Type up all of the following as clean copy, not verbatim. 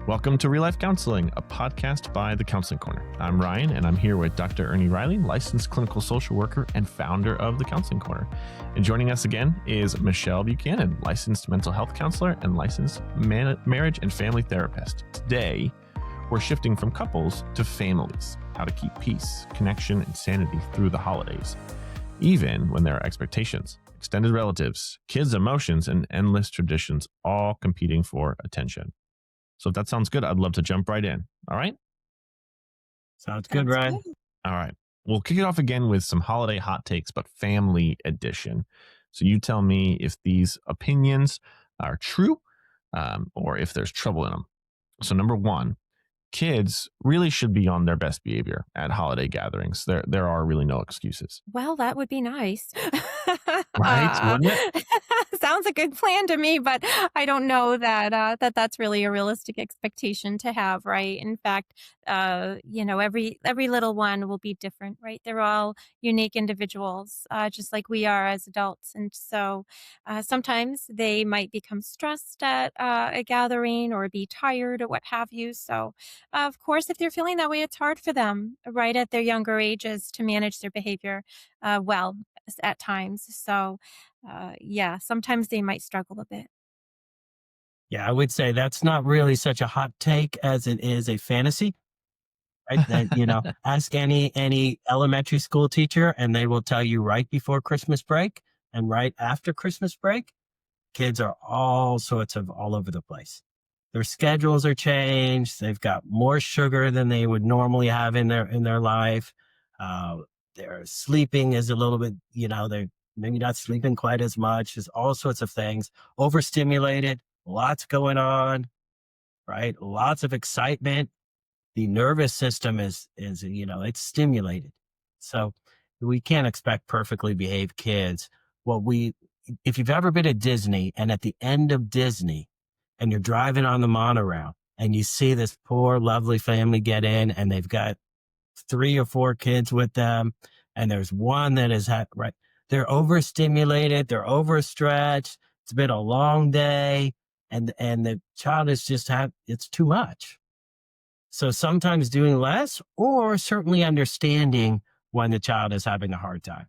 Welcome to Real Life Counseling, a podcast by The Counseling Corner. I'm Ryan, and I'm here with Dr. Ernie Reilly, licensed clinical social worker and founder of The Counseling Corner. And joining us again is Michelle Buchanan, licensed mental health counselor and licensed marriage and family therapist. Today, we're shifting from couples to families, how to keep peace, connection, and sanity through the holidays, even when there are expectations, extended relatives, kids' emotions, and endless traditions all competing for attention. So if that sounds good, I'd love to jump right in. All right? Sounds good, That's Ryan. good. All right. We'll kick it off again with some holiday hot takes, but family edition. So you tell me if these opinions are true or if there's trouble in them. So number one, kids really should be on their best behavior at holiday gatherings. There are really no excuses. Well, that would be nice. Right? Wouldn't it? Sounds a good plan to me, but I don't know that that's really a realistic expectation to have, right? In fact, every little one will be different, right? They're all unique individuals, just like we are as adults, and so sometimes they might become stressed at a gathering or be tired or what have you. So, of course, if they're feeling that way, it's hard for them, right, at their younger ages to manage their behavior at times. So, yeah, sometimes they might struggle a bit. Yeah, I would say that's not really such a hot take as it is a fantasy, right? That, ask any elementary school teacher and they will tell you right before Christmas break and right after Christmas break, kids are all sorts of all over the place. Their schedules are changed. They've got more sugar than they would normally have in their life. Uh, their sleeping is a little bit, they're maybe not sleeping quite as much. There's all sorts of things. Overstimulated, lots going on, right? Lots of excitement. The nervous system is it's stimulated. So we can't expect perfectly behaved kids. If you've ever been at Disney and at the end of Disney and you're driving on the monorail and you see this poor, lovely family get in and they've got 3 or 4 kids with them and there's one that is, right. They're overstimulated. They're overstretched. It's been a long day and the child is it's too much. So sometimes doing less or certainly understanding when the child is having a hard time.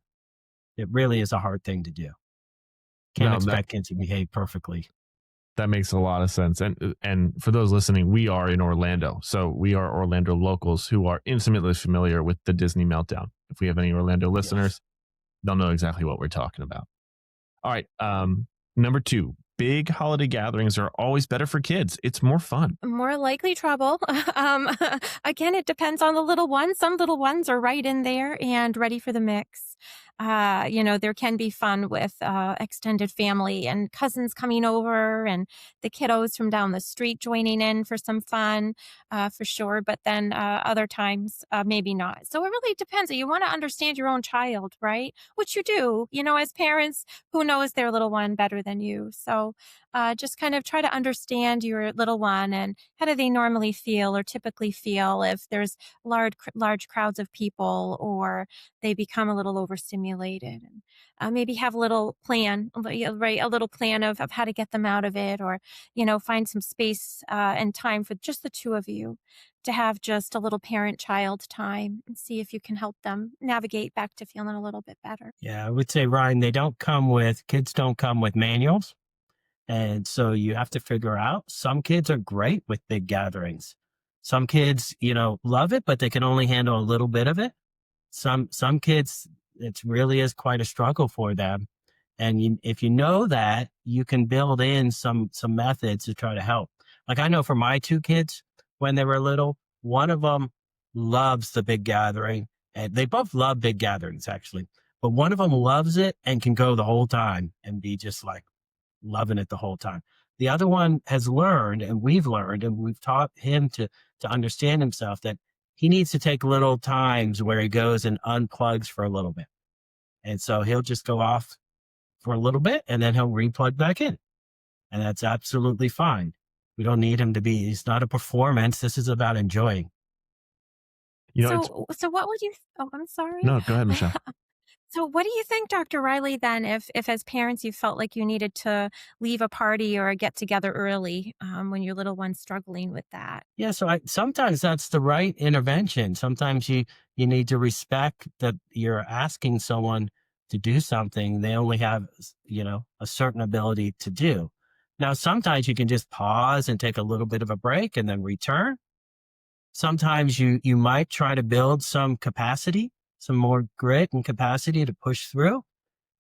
It really is a hard thing to do. Can't No, expect kids to behave perfectly. that makes a lot of sense. And for those listening, we are in Orlando. So we are Orlando locals who are intimately familiar with the Disney meltdown. If we have any Orlando listeners, they'll know exactly what we're talking about. All right. Number 2, big holiday gatherings are always better for kids. It's more fun. More likely trouble. um, Again, it depends on the little ones. Some little ones are right in there and ready for the mix. There can be fun with extended family and cousins coming over and the kiddos from down the street joining in for some fun, for sure. But then other times, maybe not. So it really depends. You want to understand your own child, right? Which you do, as parents, who knows their little one better than you? So just kind of try to understand your little one and how do they normally feel or typically feel if there's large crowds of people or they become a little overstimulated, and maybe have a little plan, right? A little plan of how to get them out of it, or, find some space and time for just the two of you to have just a little parent child time and see if you can help them navigate back to feeling a little bit better. Yeah, I would say, Ryan, kids don't come with manuals. And so you have to figure out, some kids are great with big gatherings. Some kids, love it, but they can only handle a little bit of it. Some kids, it really is quite a struggle for them. And if you know that, you can build in some methods to try to help. Like I know for my 2 kids, when they were little, one of them loves the big gathering. And they both love big gatherings, actually. But one of them loves it and can go the whole time and be just like loving it the whole time. The other one has learned, and we've taught him to understand himself, that he needs to take little times where he goes and unplugs for a little bit. And so he'll just go off for a little bit and then he'll replug back in. And that's absolutely fine. We don't need him it's not a performance. This is about enjoying. You know, it's So what would you? Oh, I'm sorry. no, go ahead, Michelle. So what do you think, Dr. Riley, then, if as parents you felt like you needed to leave a party or a get together early when your little one's struggling with that? Yeah, so sometimes that's the right intervention. Sometimes you need to respect that you're asking someone to do something they only have, a certain ability to do. Now, sometimes you can just pause and take a little bit of a break and then return. Sometimes you might try to build some capacity, some more grit and capacity to push through,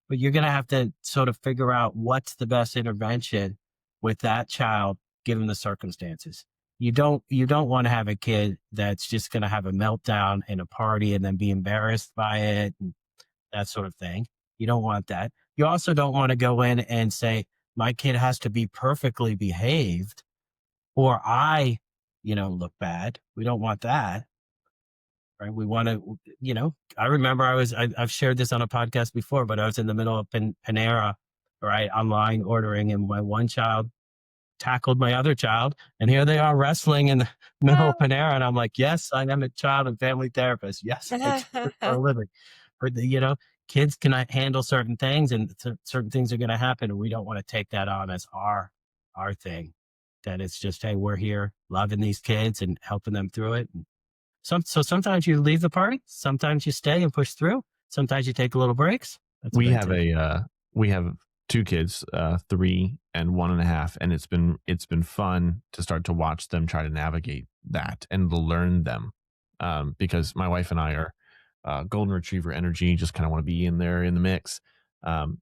but you're going to have to sort of figure out what's the best intervention with that child given the circumstances. You don't want to have a kid that's just going to have a meltdown in a party and then be embarrassed by it and that sort of thing. You don't want that. You also don't want to go in and say my kid has to be perfectly behaved or look bad. We don't want that. Right. We want to, I remember I've shared this on a podcast before, but I was in the middle of Panera, right, online ordering, and my one child tackled my other child, and here they are wrestling in the middle of Oh. Panera. And I'm like, yes, I am a child and family therapist. Yes, I do it for a living. But, kids cannot handle certain things, and certain things are going to happen. And we don't want to take that on as our thing. That it's just, hey, we're here loving these kids and helping them through it. So sometimes you leave the party, sometimes you stay and push through, sometimes you take a little breaks. That's what We I have do. we have two kids, 3 and 1.5, and it's been fun to start to watch them try to navigate that and learn them. Because my wife and I are golden retriever energy, just kind of want to be in there in the mix.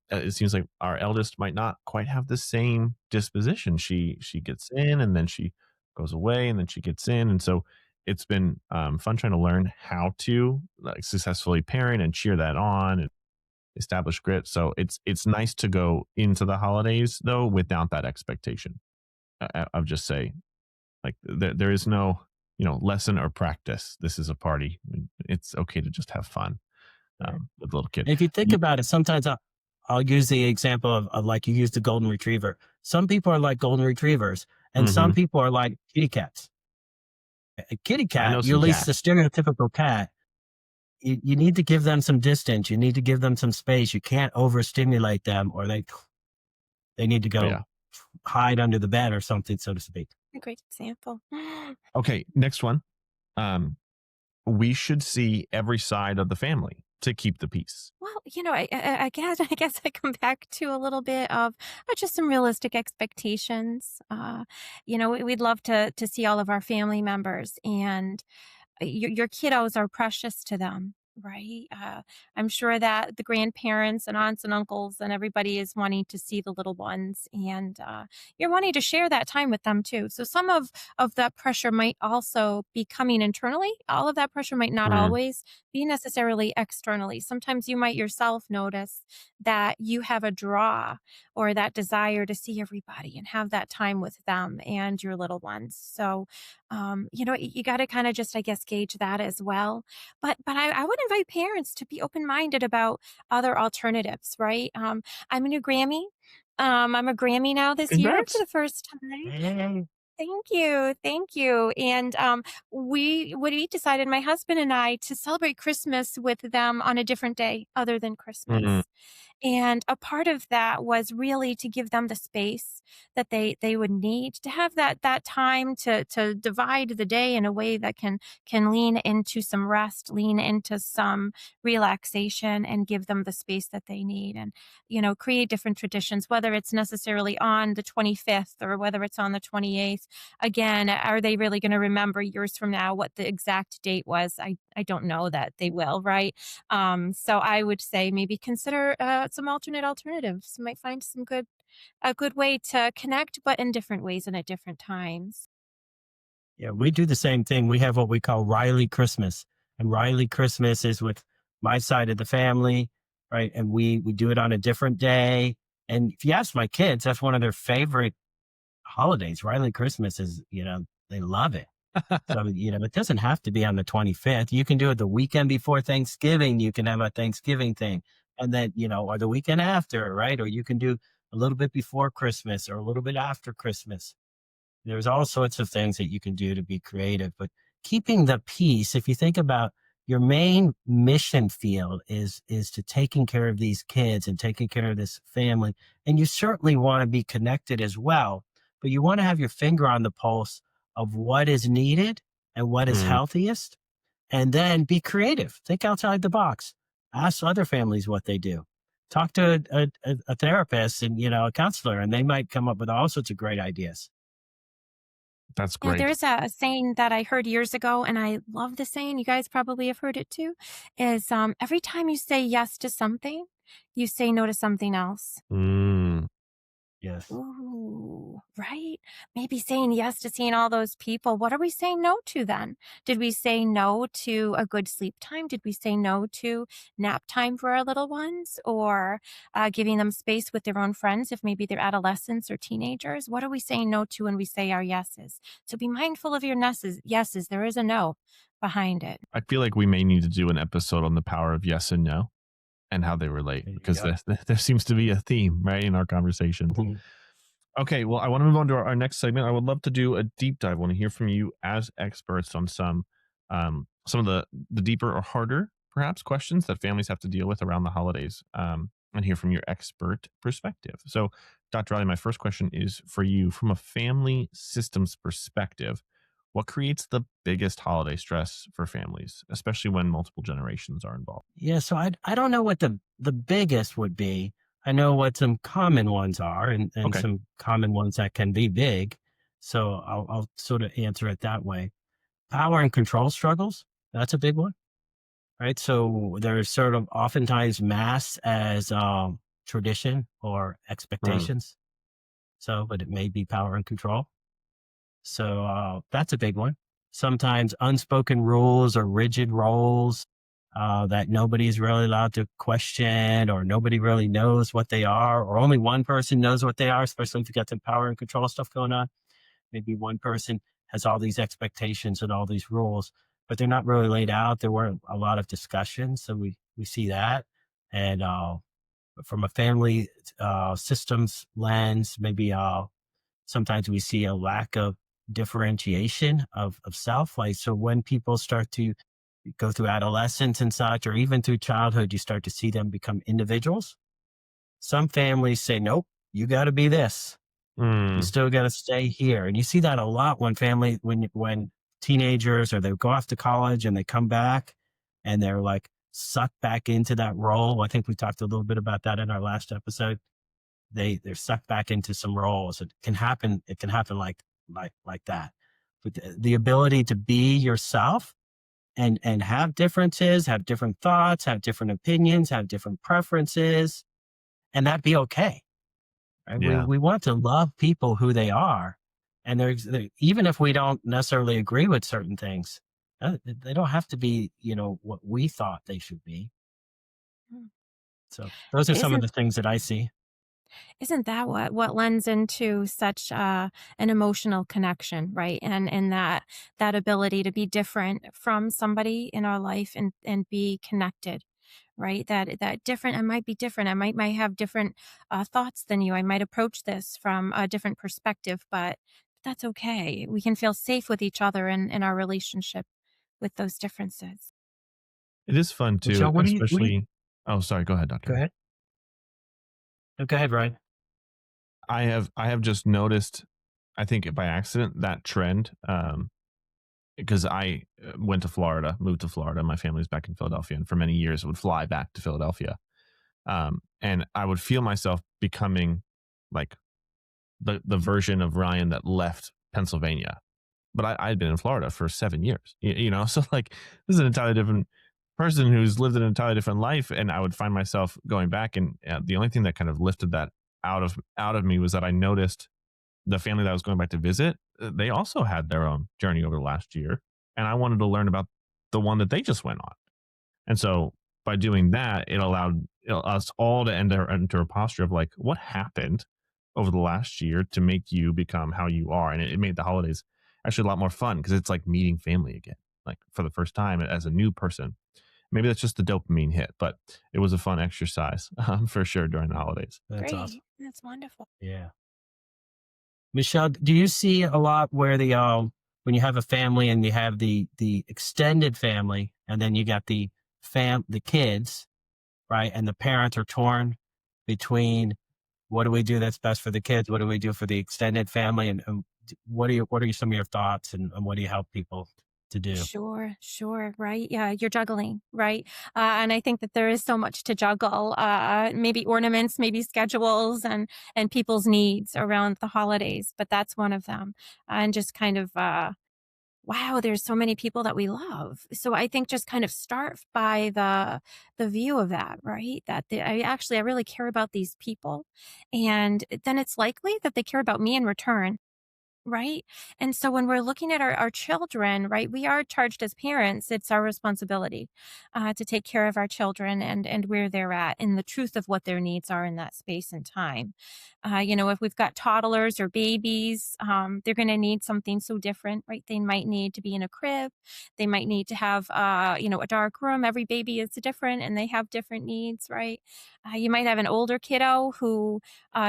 It seems like our eldest might not quite have the same disposition. She gets in and then she goes away and then she gets in, and so it's been fun trying to learn how to like successfully parent and cheer that on and establish grit. So it's nice to go into the holidays though without that expectation. Of just say like there is no lesson or practice. This is a party. It's okay to just have fun Right. with the little kid. And if you think about it, sometimes I'll use the example of like you used the golden retriever. Some people are like golden retrievers, and some Hmm. people are like kitty cats. A kitty I cat, know you at some least the cats. stereotypical cat, you need to give them some distance. You need to give them some space. You can't overstimulate them, or they need to Oh go yeah. hide under the bed or something, so to speak. A great example. Okay. Next one. Um, we should see every side of the family to keep the peace. Well, I guess I come back to a little bit of just some realistic expectations. We'd love to see all of our family members, and your kiddos are precious to them, right? I'm sure that the grandparents and aunts and uncles and everybody is wanting to see the little ones, and you're wanting to share that time with them too. So some of that pressure might also be coming internally. All of that pressure might not Mm, always be necessarily externally. Sometimes you might yourself notice that you have a draw or that desire to see everybody and have that time with them and your little ones. So you got to kind of just, I guess, gauge that as well. But I would invite parents to be open minded about other alternatives, right? I'm a new Grammy. I'm a Grammy now this year for congrats. the first time. Hey, Thank you. And we decided, my husband and I, to celebrate Christmas with them on a different day other than Mm, Christmas. And a part of that was really to give them the space that they would need to have that time to divide the day in a way that can lean into some rest, lean into some relaxation, and give them the space that they need. And create different traditions, whether it's necessarily on the 25th or whether it's on the 28th. Again, are they really going to remember years from now what the exact date was? I don't know that they will, right? So I would say maybe consider some alternatives. You might find a good way to connect, but in different ways and at different times. yeah, we do the same thing. We have what we call Riley Christmas, and Riley Christmas is with my side of the family, right? And we do it on a different day. And if you ask my kids, that's one of their favorite holidays. Riley Christmas is, they love it. So, it doesn't have to be on the 25th. You can do it the weekend before Thanksgiving. You can have a Thanksgiving thing, and then, or the weekend after, right? Or you can do a little bit before Christmas or a little bit after Christmas. There's all sorts of things that you can do to be creative, but keeping the peace, if you think about your main mission field is to taking care of these kids and taking care of this family. And you certainly want to be connected as well, but you want to have your finger on the pulse of what is needed and what is Mm, healthiest. And then be creative. Think outside the box. Ask other families what they do. Talk to a therapist and a counselor, and they might come up with all sorts of great ideas. that's You know, great. there's a saying that I heard years ago, and I love the saying. You guys probably have heard it too. Is every time you say yes to something, you say no to something else. Mm, Yes. Ooh, right? Maybe saying yes to seeing all those people. What are we saying no to then? Did we say no to a good sleep time? Did we say no to nap time for our little ones or giving them space with their own friends if maybe they're adolescents or teenagers? What are we saying no to when we say our yeses? So be mindful of your yeses. Yeses, there is a no behind it. I feel like we may need to do an episode on the power of yes and no and how they relate, There you because go. there seems to be a theme, right, in our conversations. Mhm. Okay, well, I want to move on to our next segment. I would love to do a deep dive. I want to hear from you as experts on some of the deeper or harder, perhaps, questions that families have to deal with around the holidays, and hear from your expert perspective. So, Dr. Riley, my first question is for you. From a family systems perspective, what creates the biggest holiday stress for families, especially when multiple generations are involved? Yeah, so I don't know what the biggest would be. I know what some common ones are, and Okay. some common ones that can be big. So I'll sort of answer it that way. Power and control struggles, that's a big one, right? So there's sort of oftentimes masked as tradition or Mm, expectations. So, but it may be power and control. So that's a big one. Sometimes unspoken rules or rigid roles that nobody's really allowed to question, or nobody really knows what they are, or only one person knows what they are, especially if you got some power and control stuff going on. Maybe one person has all these expectations and all these rules, but they're not really laid out. There weren't a lot of discussions. So we see that. And from a family systems lens, maybe sometimes we see a lack of differentiation of self. Like, so when people start to go through adolescence and such, or even through childhood, you start to see them become individuals. Some families say, nope, you got to be this. You mm, still got to stay here. And you see that a lot when teenagers, or they go off to college and they come back and they're like sucked back into that role. I think we talked a little bit about that in our last episode. They're sucked back into some roles. It can happen. It can happen like that. But the ability to be yourself and have differences, have different thoughts, have different opinions, have different preferences, and that be okay. Right? We yeah. we want to love people who they are, and even if we don't necessarily agree with certain things, they don't have to be what we thought they should be. Mm. So those are some of Isn't the things that I see. Isn't that what lends into such an emotional connection, right? And that ability to be different from somebody in our life and be connected, right? That different. I might be different. I might have different thoughts than you. I might approach this from a different perspective, but that's okay. We can feel safe with each other in our relationship with those differences. It is fun too, Michelle, what do you especially. Oh, sorry. Go ahead, go Doctor. ahead. No, go ahead, Ryan. I have just noticed, I think by accident, that trend, because I went to Florida, moved to Florida. My family's back in Philadelphia, and for many years would fly back to Philadelphia. And I would feel myself becoming like the version of Ryan that left Pennsylvania, but I'd been in Florida for 7 years, so like this is an entirely different person who's lived an entirely different life. And I would find myself going back. And the only thing that kind of lifted that out of me was that I noticed the family that I was going back to visit, they also had their own journey over the last year. And I wanted to learn about the one that they just went on. And so by doing that, it allowed us all to enter a posture of like, what happened over the last year to make you become how you are? And it made the holidays actually a lot more fun because it's like meeting family again, like for the first time as a new person. Maybe that's just the dopamine hit, but it was a fun exercise for sure during the holidays. That's awesome. Great. That's wonderful. Yeah. Michelle, do you see a lot where when you have a family and you have the extended family, And then you got the kids, right? And the parents are torn between what do we do that's best for the kids? What do we do for the extended family? And what are some of your thoughts and what do you help people to do? Sure, sure, right? Yeah, you're juggling, right? And I think that there is so much to juggle. Maybe ornaments, maybe schedules, and people's needs around the holidays. But that's one of them. And just kind of wow, there's so many people that we love. So I think just kind of start by the view of that, right? That I really care about these people, and then it's likely that they care about me in return. Right? And so when we're looking at our children, right, we are charged as parents. It's our responsibility to take care of our children and where they're at and the truth of what their needs are in that space and time. If we've got toddlers or babies, they're going to need something so different, right? They might need to be in a crib. They might need to have, a dark room. Every baby is different and they have different needs, right? You might have an older kiddo who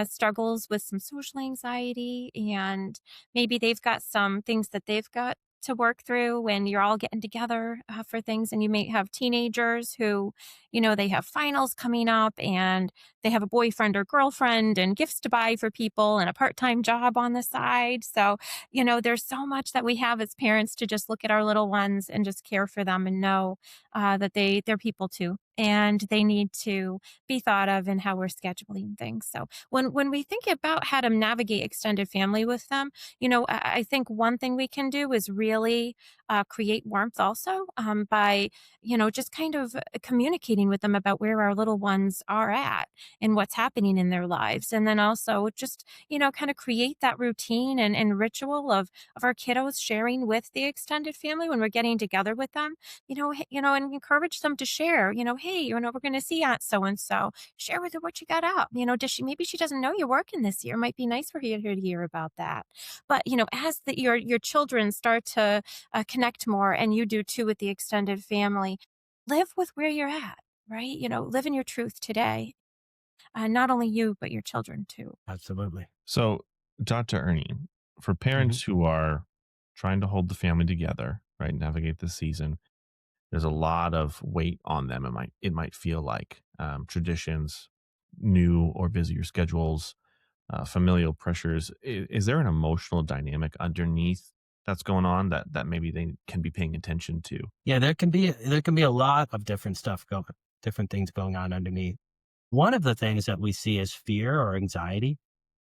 struggles with some social anxiety and maybe they've got some things that they've got to work through when you're all getting together for things. And you may have teenagers who, they have finals coming up and they have a boyfriend or girlfriend and gifts to buy for people and a part time job on the side. So, there's so much that we have as parents to just look at our little ones and just care for them and know that they're people too. And they need to be thought of in how we're scheduling things. So when we think about how to navigate extended family with them, I think one thing we can do is really create warmth also by, just kind of communicating with them about where our little ones are at and what's happening in their lives. And then also just, kind of create that routine and ritual of our kiddos sharing with the extended family when we're getting together with them, and encourage them to share, hey, we're going to see Aunt so and so. Share with her what you got up. Does she maybe she doesn't know you're working this year. It might be nice for her to hear about that. But as your children start to connect more, and you do too with the extended family, live with where you're at, right? Live in your truth today. Not only you, but your children too. Absolutely. So, Dr. Ernie, for Hmm. parents who are trying to hold the family together, right, navigate the season, there's a lot of weight on them. It might feel like traditions, new or busier schedules, familial pressures. Is there an emotional dynamic underneath that's going on that maybe they can be paying attention to? Yeah, there can be a lot of different things going on underneath. One of the things that we see is fear or anxiety,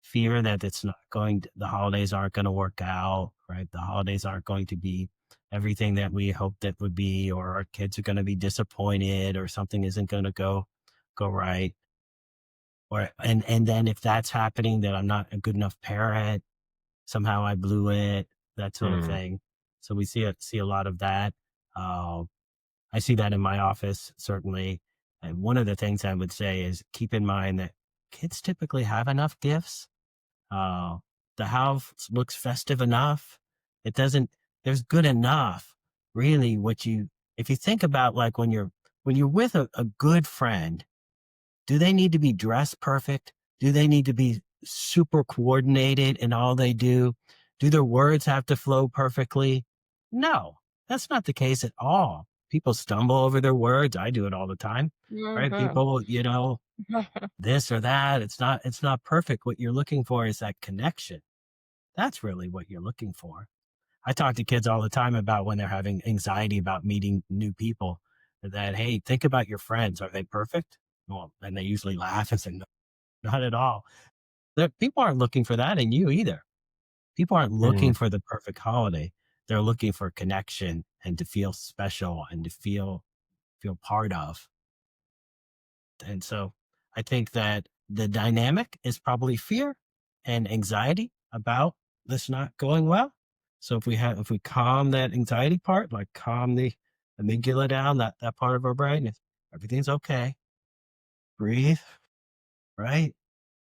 fear that the holidays aren't going to work out, right? The holidays aren't going to be everything that we hoped it would be, or our kids are going to be disappointed, or something isn't going to go right. And then if that's happening, that I'm not a good enough parent, somehow I blew it, that sort of Mm, thing. So we see a lot of that. Uh, I see that in my office, certainly. And one of the things I would say is keep in mind that kids typically have enough gifts. Uh, the house looks festive enough. It doesn't, there's good enough. Really, if you think about like when you're with a good friend, do they need to be dressed perfect? Do they need to be super coordinated in all they do? Do their words have to flow perfectly? No, that's not the case at all. People stumble over their words. I do it all the time, right? Mhm. People, this or that. It's not perfect. What you're looking for is that connection. That's really what you're looking for. I talk to kids all the time about when they're having anxiety about meeting new people that, hey, think about your friends. Are they perfect? Well, and they usually laugh and say, no, not at all. People aren't looking for that in you either. People aren't looking mm, for the perfect holiday. They're looking for connection and to feel special and to feel part of. And so I think that the dynamic is probably fear and anxiety about this not going well. So if we calm that anxiety part, like calm the amygdala down, that part of our brain, everything's okay. Breathe, right?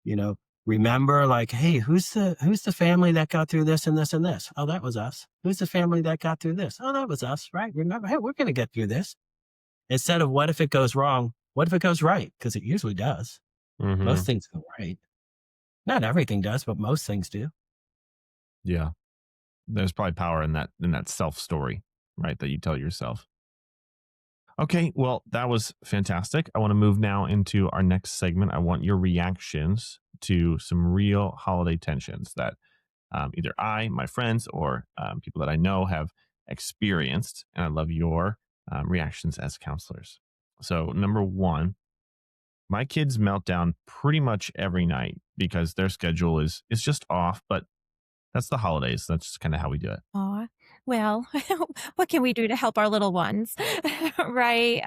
You know, remember like, hey, who's the family that got through this and this and this? Oh, that was us. Who's the family that got through this? Oh, that was us, right? Remember, hey, we're gonna get through this. Instead of what if it goes wrong? What if it goes right? Because it usually does. Most hmm. things go right. Not everything does, but most things do. Yeah, there's probably power in that self story, right? That you tell yourself. Okay, well, that was fantastic. I want to move now into our next segment. I want your reactions to some real holiday tensions that either I, my friends, or people that I know have experienced. And I love your reactions as counselors. So, number one, my kids melt down pretty much every night because their schedule is just off, but that's the holidays. That's just kind of how we do it. Aw. Well, what can we do to help our little ones? Right?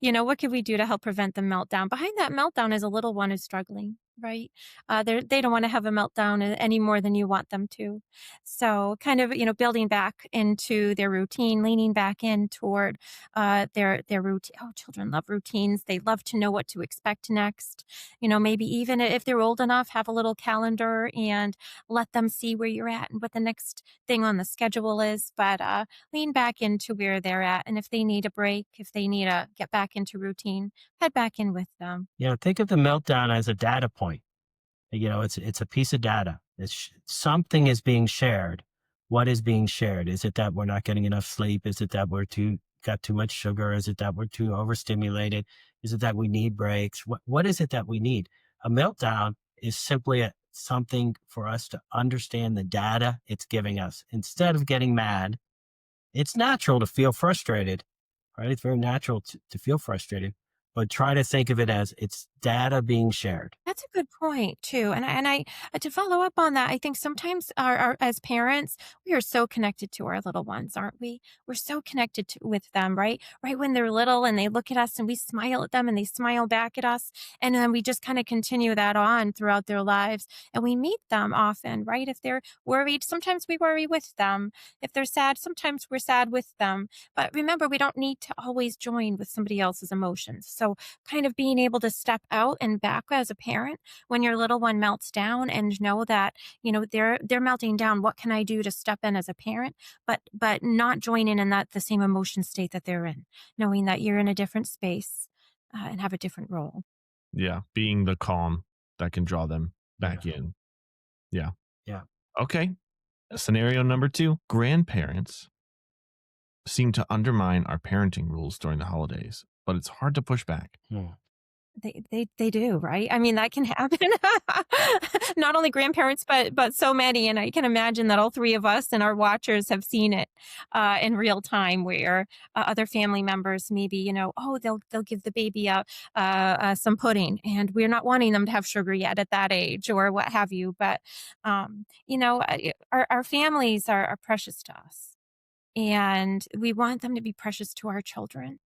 What can we do to help prevent the meltdown? Behind that meltdown is a little one who's struggling, right? They don't want to have a meltdown any more than you want them to. So kind of, building back into their routine, leaning back in toward their routine. Oh, children love routines. They love to know what to expect next. Maybe even if they're old enough, have a little calendar and let them see where you're at and what the next thing on the schedule is, but lean back into where they're at. And if they need a break, if they need to get back into routine, head back in with them. Think of the meltdown as a data point. It's a piece of data. Something is being shared. What is being shared? Is it that we're not getting enough sleep? Is it that got too much sugar? Is it that we're too overstimulated? Is it that we need breaks? What is it that we need? A meltdown is simply something for us to understand the data it's giving us. Instead of getting mad, it's natural to feel frustrated, right? It's very natural to feel frustrated, but try to think of it as it's data being shared. That's a good point too. And I to follow up on that, I think sometimes our as parents, we are so connected to our little ones, aren't we? We're so connected with them, right? Right when they're little and they look at us and we smile at them and they smile back at us. And then we just kind of continue that on throughout their lives. And we meet them often, right? If they're worried, sometimes we worry with them. If they're sad, sometimes we're sad with them. But remember, we don't need to always join with somebody else's emotions. So kind of being able to step out and back as a parent when your little one melts down and know that, they're melting down. What can I do to step in as a parent? But not join in that the same emotion state that they're in, knowing that you're in a different space and have a different role. Yeah, being the calm that can draw them back Yeah. in. Yeah. Yeah. Okay. Scenario number two, grandparents seem to undermine our parenting rules during the holidays, but it's hard to push back. Hmm. They do, right? I mean, that can happen. Not only grandparents, but so many. And I can imagine that all three of us and our watchers have seen it in real time, where other family members maybe, oh, they'll give the baby some pudding, and we're not wanting them to have sugar yet at that age, or what have you. But our families are precious to us, and we want them to be precious to our children.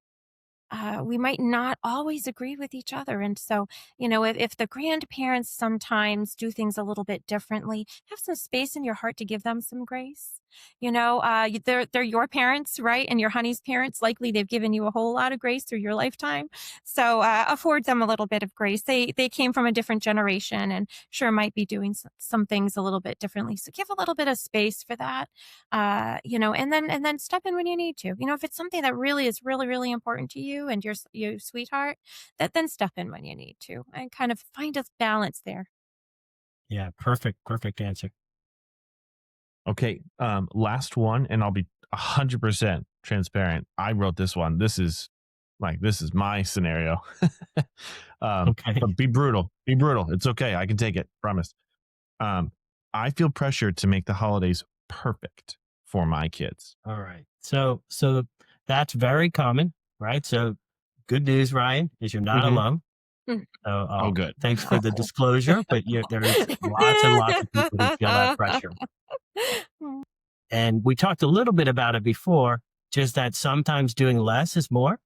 We might not always agree with each other. And so, if the grandparents sometimes do things a little bit differently, have some space in your heart to give them some grace. They're your parents, right? And your honey's parents, likely they've given you a whole lot of grace through your lifetime. So afford them a little bit of grace. They came from a different generation and sure might be doing some things a little bit differently. So give a little bit of space for that. And then step in when you need to. If it's something that really is really, really important to you and your sweetheart, that then step in when you need to and kind of find a balance there. Yeah. Perfect answer. Okay. Last one, and I'll be 100% transparent. I wrote this one. This is my scenario. Okay. But be brutal. Be brutal. It's okay. I can take it. Promise. Um, I feel pressure to make the holidays perfect for my kids. All right. So that's very common, right? So good news, Ryan, is you're not Mhm. alone. Mm. So Oh, good. thanks for the disclosure, but there's lots and lots of people who feel that pressure. And we talked a little bit about it before, just that sometimes doing less is more.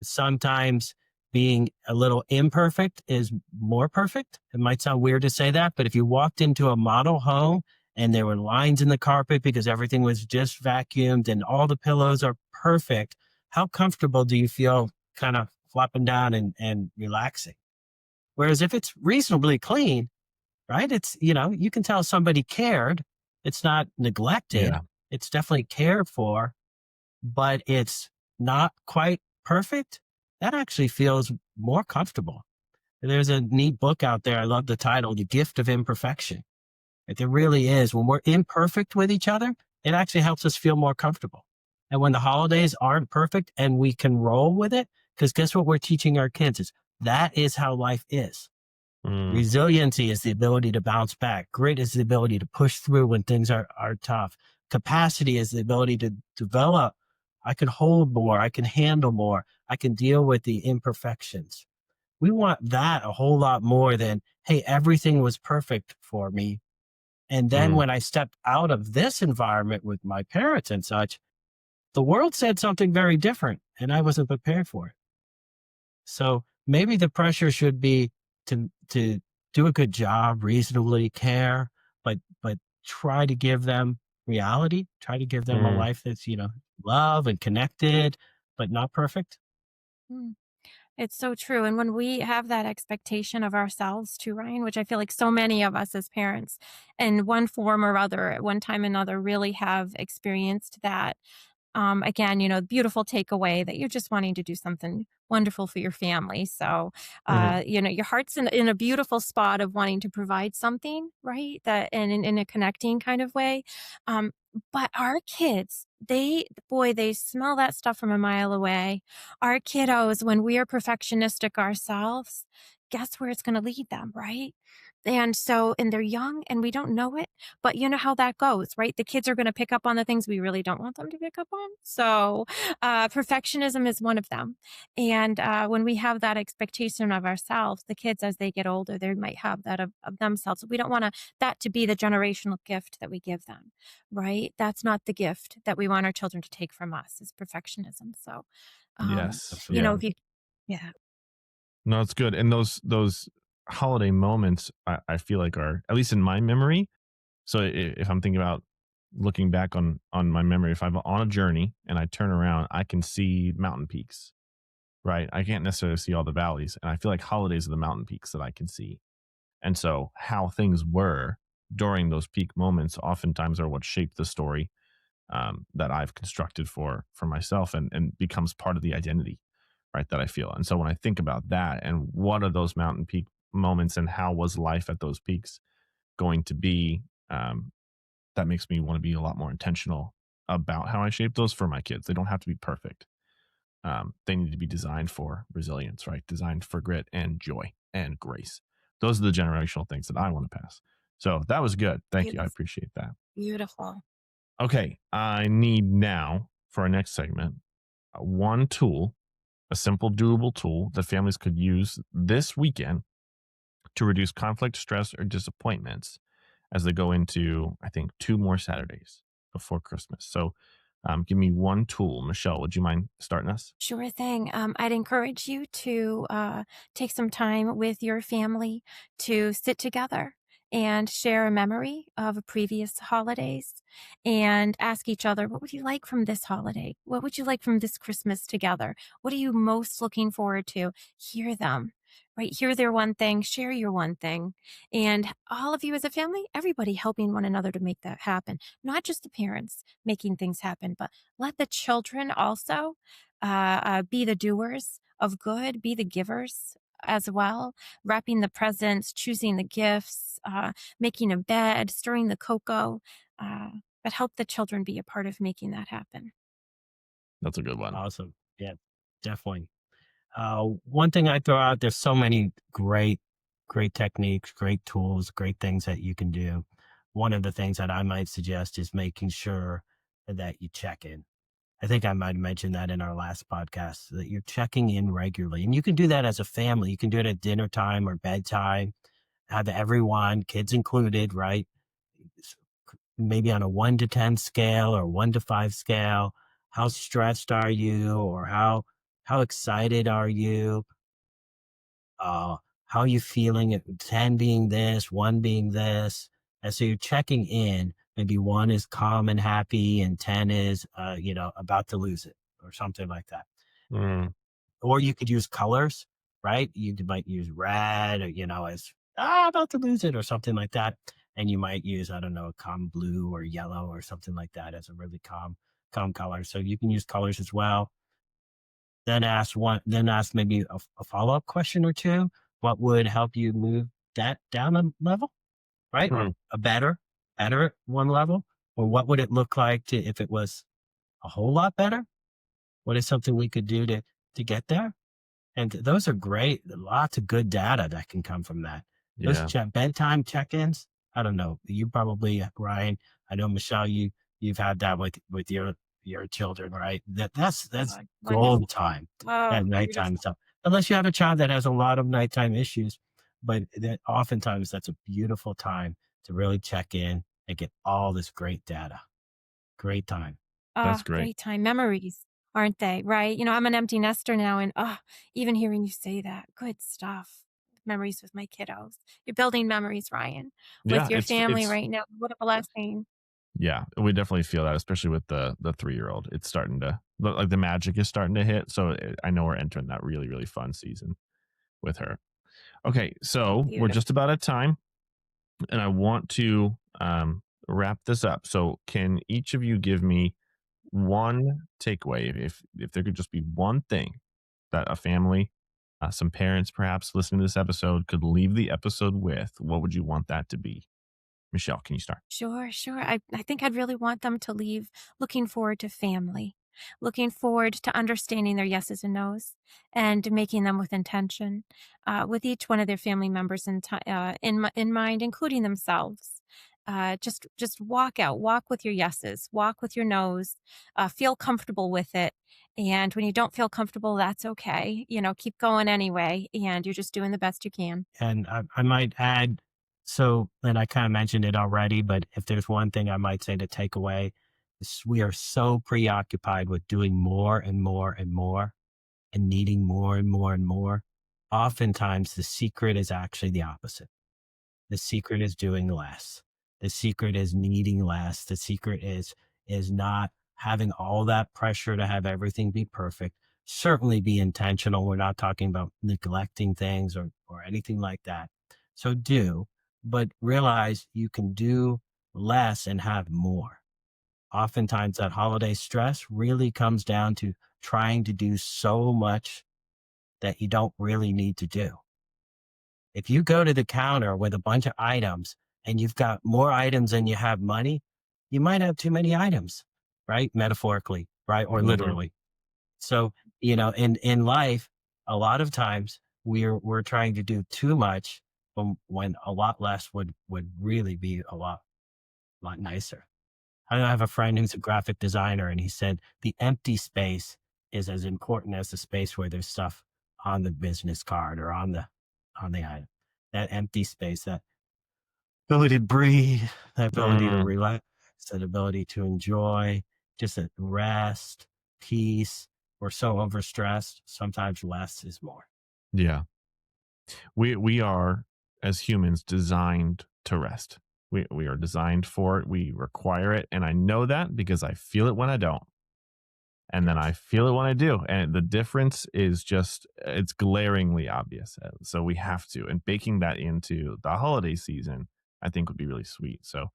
Sometimes being a little imperfect is more perfect. It might sound weird to say that, but if you walked into a model home and there were lines in the carpet because everything was just vacuumed and all the pillows are perfect, how comfortable do you feel kind of flopping down and relaxing? Whereas if it's reasonably clean, right? It's, you can tell somebody cared. It's not neglected. Yeah. It's definitely cared for, but it's not quite perfect. That actually feels more comfortable. And there's a neat book out there. I love the title, The Gift of Imperfection. Like, there really is. When we're imperfect with each other, it actually helps us feel more comfortable. And when the holidays aren't perfect and we can roll with it, because guess what we're teaching our kids is that is how life is. Mm, Resiliency is the ability to bounce back. Grit is the ability to push through when things are tough. Capacity is the ability to develop. I can hold more. I can handle more. I can deal with the imperfections. We want that a whole lot more than, hey, everything was perfect for me. And then mm, when I stepped out of this environment with my parents and such, the world said something very different and I wasn't prepared for it. So maybe the pressure should be to do a good job, reasonably care, but try to give them reality, try to give them a mm. life that's, love and connected, but not perfect. Mm. It's so true. And when we have that expectation of ourselves too, Ryan, which I feel like so many of us as parents in one form or other at one time or another really have experienced that. Again, beautiful takeaway that you're just wanting to do something wonderful for your family. So, Mhm. your heart's in a beautiful spot of wanting to provide something, right? That and in a connecting kind of way. But our kids, they smell that stuff from a mile away. Our kiddos, when we are perfectionistic ourselves, guess where it's going to lead them, right? And they're young and we don't know it, but you know how that goes, right? The kids are going to pick up on the things we really don't want them to pick up on. So, perfectionism is one of them. And when we have that expectation of ourselves, the kids, as they get older, they might have that of themselves. We don't want that to be the generational gift that we give them, right? That's not the gift that we want our children to take from us is perfectionism. So, Yes. Yeah. if you, yeah, No, it's good. And those holiday moments, I feel like are at least in my memory. So if I'm thinking about looking back on my memory, if I'm on a journey and I turn around, I can see mountain peaks, right? I can't necessarily see all the valleys, and I feel like holidays are the mountain peaks that I can see. And so how things were during those peak moments oftentimes are what shape the story that I've constructed for myself and becomes part of the identity, right? That I feel. And so when I think about that and what are those mountain peak moments and how was life at those peaks going to be, that makes me want to be a lot more intentional about how I shape those for my kids. They don't have to be perfect. They need to be designed for resilience, right? Designed for grit and joy and grace. Those are the generational things that I want to pass. So that was good. Thank you. I beautiful, appreciate that. beautiful. Okay. I need now for our next segment one tool, a simple, doable tool that families could use this weekend to reduce conflict, stress, or disappointments as they go into, I think, two more Saturdays before Christmas. So give me one tool. Michelle, would you mind starting us? Sure thing. I'd encourage you to take some time with your family to sit together and share a memory of previous holidays and ask each other, what would you like from this holiday? What would you like from this Christmas together? What are you most looking forward to? Hear them, right? Hear their one thing, share your one thing. And all of you as a family, everybody helping one another to make that happen, not just the parents making things happen, but let the children also be the doers of good, be the givers as well, wrapping the presents, choosing the gifts, making a bed, stirring the cocoa, uh, but help the children be a part of making that happen. That's a good one. Awesome. Yeah, definitely. One thing I throw out, there's so many great techniques, great tools, great things that you can do. One of the things that I might suggest is making sure that you check in. I think I might have mentioned that in our last podcast, that you're checking in regularly. And you can do that as a family. You can do it at dinner time or bedtime, have everyone, kids included, right? Maybe on a 1 to 10 scale or 1 to 5 scale. How stressed are you, or how excited are you? How are you feeling? 10 being this, one being this. And so you're checking in. Maybe one is calm and happy, and 10 is, about to lose it or something like that. Mm, Or you could use colors, right? You might use red, or, as about to lose it or something like that. And you might use, I don't know, a calm blue or yellow or something like that as a really calm color. So you can use colors as well. Then ask maybe a follow-up question or two. What would help you move that down a level, right? Or mm, a better one level? Or what would it look like if it was a whole lot better? What is something we could do to get there? And those are great. Lots of good data that can come from that. Those Yeah. bedtime check-ins. I don't know. You probably, Ryan. I know Michelle. You've had that with your children, right? That's Wonderful. gold time. Oh, That nighttime beautiful. stuff. Unless you have a child that has a lot of nighttime issues, but that oftentimes that's a beautiful time to really check in and get all this great data. Great time. That's great. Great time. Memories, aren't they? Right? I'm an empty nester now, and even hearing you say that, good stuff. Memories with my kiddos. You're building memories, Ryan, Yeah, with your family it's right now. What a blessing. yeah, we definitely feel that, especially with the 3-year-old. It's starting to look like the magic is starting to hit. So I know we're entering that really, really fun season with her. Okay, so we're Beautiful. just about at time, and I want to wrap this up. So can each of you give me one takeaway, if there could just be one thing that a family, some parents perhaps listening to this episode could leave the episode with, what would you want that to be? Michelle, can you start? Sure, sure. I think I'd really want them to leave looking forward to family, looking forward to understanding their yeses and nos, and making them with intention, with each one of their family members in mind, including themselves. Just walk out, walk with your yeses, walk with your nos, feel comfortable with it. And when you don't feel comfortable, that's okay. Keep going anyway, and you're just doing the best you can. And I might add, so, and I kind of mentioned it already, but if there's one thing I might say to take away, is we are so preoccupied with doing more and more and more and needing more and more and more. Oftentimes, the secret is actually the opposite. The secret is doing less. The secret is needing less. The secret is not having all that pressure to have everything be perfect. Certainly be intentional. We're not talking about neglecting things or anything like that. So do, but realize you can do less and have more. Oftentimes that holiday stress really comes down to trying to do so much that you don't really need to do. If you go to the counter with a bunch of items and you've got more items than you have money, you might have too many items, right? Metaphorically, right? Or Mhm. literally. So, in life, a lot of times we're trying to do too much when a lot less would really be a lot nicer. I have a friend who's a graphic designer, and he said the empty space is as important as the space where there's stuff on the business card or on the item. That empty space, that ability to breathe, that ability to Mm, relax, that ability to enjoy, just a rest, peace. We're so overstressed. Sometimes less is more. yeah. We are, as humans, designed to rest. We are designed for it. We require it, and I know that because I feel it when I don't, and then I Yes. feel it when I do, and the difference is just it's glaringly obvious. So we have to, and baking that into the holiday season, I think would be really sweet. So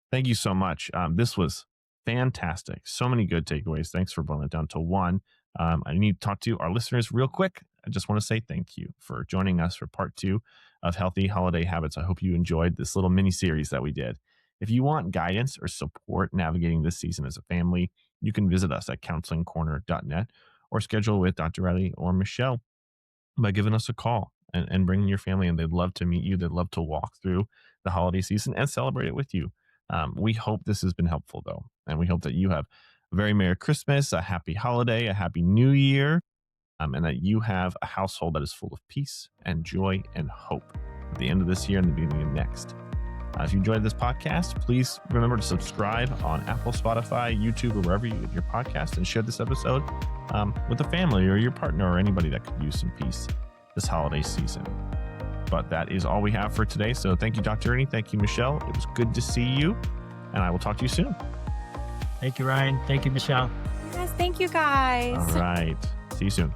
thank you so much. This was fantastic. So many good takeaways. Thanks for boiling it down to one. I need to talk to our listeners real quick. I just want to say thank you for joining us for part 2 of Healthy Holiday Habits. I hope you enjoyed this little mini series that we did. If you want guidance or support navigating this season as a family, you can visit us at counselingcorner.net or schedule with Dr. Reilly or Michelle by giving us a call and bringing your family in. They'd love to meet you. They'd love to walk through the holiday season and celebrate it with you. We hope this has been helpful, though, and we hope that you have a very Merry Christmas, a happy holiday, a happy New Year, and that you have a household that is full of peace and joy and hope at the end of this year and the beginning of next. If you enjoyed this podcast, please remember to subscribe on Apple, Spotify, YouTube, or wherever you get your podcast, and share this episode with a family or your partner or anybody that could use some peace this holiday season. But that is all we have for today. So thank you, Dr. Ernie. Thank you, Michelle. It was good to see you, and I will talk to you soon. Thank you, Ryan. Thank you, Michelle. Yes, thank you guys. All right. See you soon.